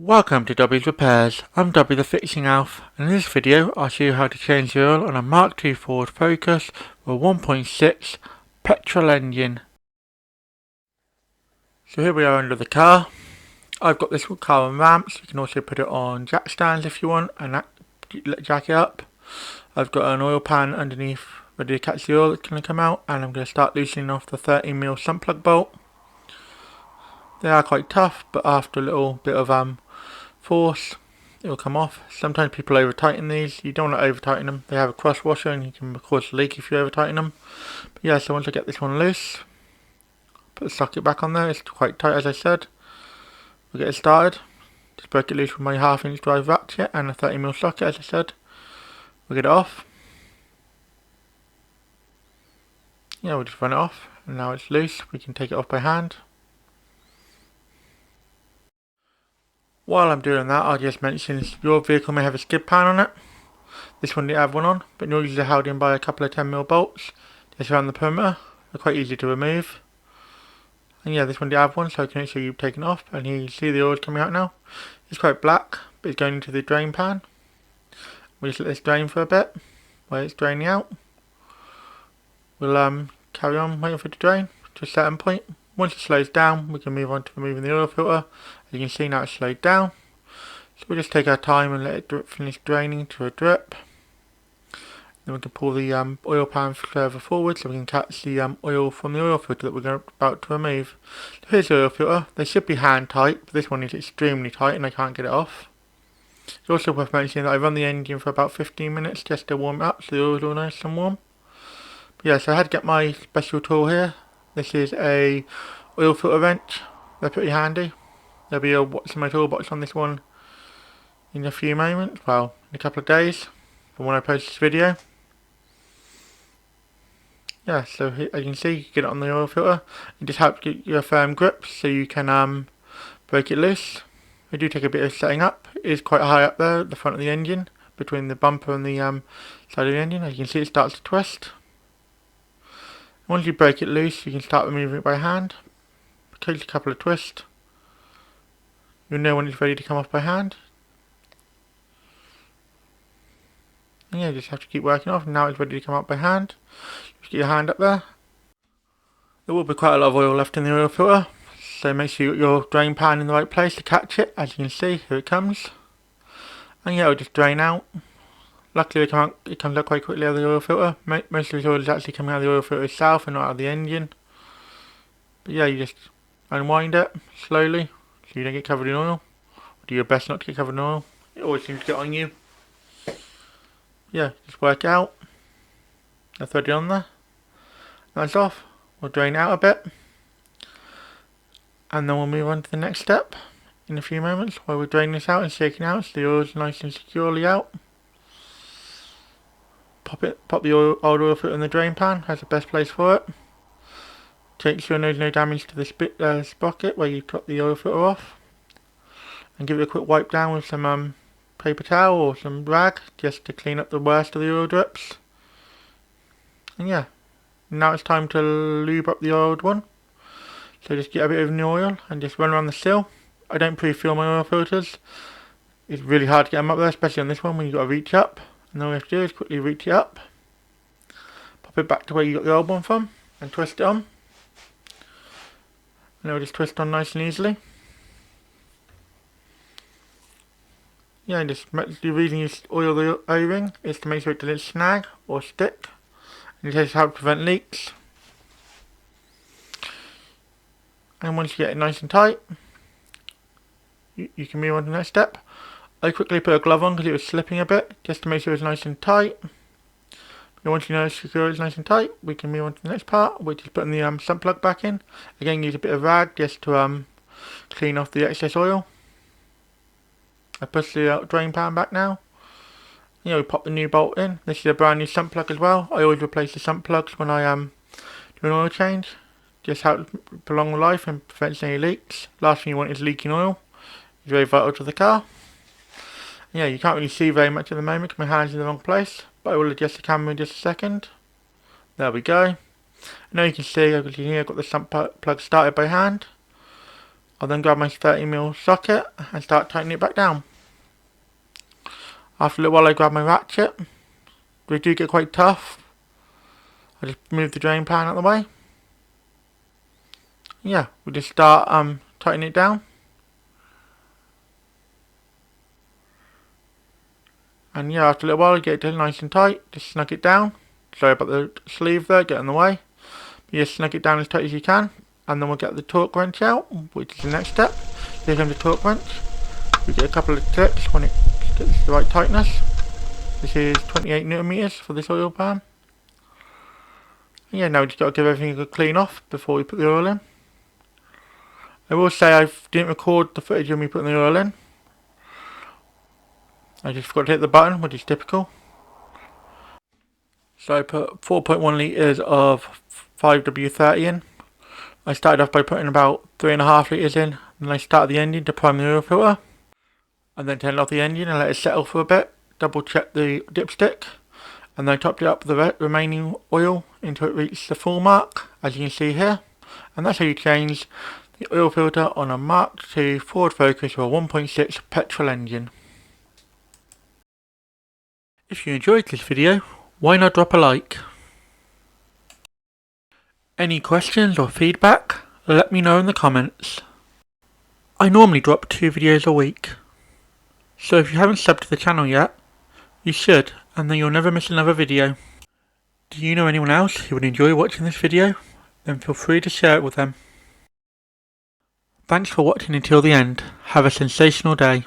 Welcome to Dobby's Repairs. I'm Dobby the Fixing Elf, and in this video I'll show you how to change the oil on a Mk2 Ford Focus with a 1.6 petrol engine. So here we are under the car. I've got this car on ramps. You can also put it on jack stands if you want and jack it up. I've got an oil pan underneath ready to catch the oil that's going to come out, and I'm going to start loosening off the 13mm sump plug bolt. They are quite tough, but after a little bit of force it will come off. Sometimes people over tighten these. You don't want to over tighten them. They have a cross washer and you can cause a leak if you over tighten them. But yeah, so once I get this one loose, put the socket back on there. It's quite tight, as I said. We'll get it started. Just break it loose with my 1/2" drive ratchet and a 30mm socket, as I said. We'll get it off. Yeah, we'll just run it off, and now it's loose. We can take it off by hand. While I'm doing that, I'll just mention your vehicle may have a skid pan on it. This one didn't have one on, but usually they're held in by a couple of 10mm bolts just around the perimeter. They're quite easy to remove. And yeah, this one did have one, so I can show you taken off. And you see the oil coming out now. It's quite black, but it's going into the drain pan. We'll just let this drain for a bit while it's draining out. We'll carry on waiting for it to drain to a certain point. Once it slows down, we can move on to removing the oil filter. As you can see now, it's slowed down. So we'll just take our time and let it finish draining to a drip. Then we can pull the oil pan further forward so we can catch the oil from the oil filter that we're about to remove. So here's the oil filter. They should be hand tight, but this one is extremely tight and I can't get it off. It's also worth mentioning that I run the engine for about 15 minutes just to warm it up so the oil's all nice and warm. But yeah, so I had to get my special tool here. This is a oil filter wrench. They're pretty handy. There'll be what's in my toolbox on this one in a few moments, well, in a couple of days from when I post this video. Yeah, so here, as you can see, you can get it on the oil filter. It just helps get you a firm grip so you can break it loose. It do take a bit of setting up. It is quite high up there at the front of the engine, between the bumper and the side of the engine. As you can see, it starts to twist. Once you break it loose, you can start removing it by hand. It takes a couple of twists. You'll know when it's ready to come off by hand. And yeah, you just have to keep working off, and now it's ready to come out by hand. Just get your hand up there. There will be quite a lot of oil left in the oil filter, so make sure you got your drain pan in the right place to catch it. As you can see, here it comes. And yeah, it'll just drain out. Luckily it comes out quite quickly out of the oil filter. Most of the oil is actually coming out of the oil filter itself and not out of the engine. But yeah, you just unwind it slowly so you don't get covered in oil. Do your best not to get covered in oil. It always seems to get on you. Yeah, just work out. I'll thread it on there. That's off. We'll drain it out a bit. And then we'll move on to the next step in a few moments while we're draining this out and shaking out so the oil's nice and securely out. Pop the old oil filter in the drain pan. That's the best place for it. Make sure there's no damage to the sprocket where you got the oil filter off. And give it a quick wipe down with some paper towel or some rag just to clean up the worst of the oil drips. And yeah, now it's time to lube up the oiled one. So just get a bit of new oil and just run around the sill. I don't pre-fill my oil filters. It's really hard to get them up there, especially on this one when you've got to reach up. And all you have to do is quickly reach it up, pop it back to where you got the old one from, and twist it on. And it'll just twist on nice and easily. Yeah, just the reason you oil the O-ring is to make sure it doesn't snag or stick, and it just helps prevent leaks. And once you get it nice and tight, you can move on to the next step. I quickly put a glove on because it was slipping a bit, just to make sure it's nice and tight. And once you know it's secure, it's nice and tight, we can move on to the next part, which is putting the sump plug back in. Again, use a bit of rag just to clean off the excess oil. I push the drain pan back now. You know, we pop the new bolt in. This is a brand new sump plug as well. I always replace the sump plugs when I do an oil change. Just helps prolong the life and prevents any leaks. Last thing you want is leaking oil. It's very vital to the car. Yeah, you can't really see very much at the moment because my hand's in the wrong place, but I will adjust the camera in just a second. There we go. Now you can see I've got the sump plug started by hand. I'll then grab my 30mm socket and start tightening it back down. After a little while I grab my ratchet. They do get quite tough. I just move the drain pan out of the way. Yeah, we just start tightening it down. And yeah, after a little while you get it nice and tight. Just snug it down. Sorry about the sleeve there, get in the way. But just snug it down as tight as you can. And then we'll get the torque wrench out, which is the next step. Here comes the torque wrench. We get a couple of clicks when it gets the right tightness. This is 28 newton meters for this oil pan. And yeah, now we just got to give everything a good clean off before we put the oil in. I will say I didn't record the footage of me putting the oil in. I just forgot to hit the button, which is typical. So I put 4.1 litres of 5W30 in. I started off by putting about 3.5 litres in, and I started the engine to prime the oil filter. And then turned off the engine and let it settle for a bit. Double check the dipstick. And then I topped it up with the remaining oil until it reached the full mark, as you can see here. And that's how you change the oil filter on a Mk2 Ford Focus with a 1.6 petrol engine. If you enjoyed this video, why not drop a like? Any questions or feedback, let me know in the comments. I normally drop 2 videos a week, so if you haven't subbed to the channel yet, you should, and then you'll never miss another video. Do you know anyone else who would enjoy watching this video? Then feel free to share it with them. Thanks for watching until the end. Have a sensational day.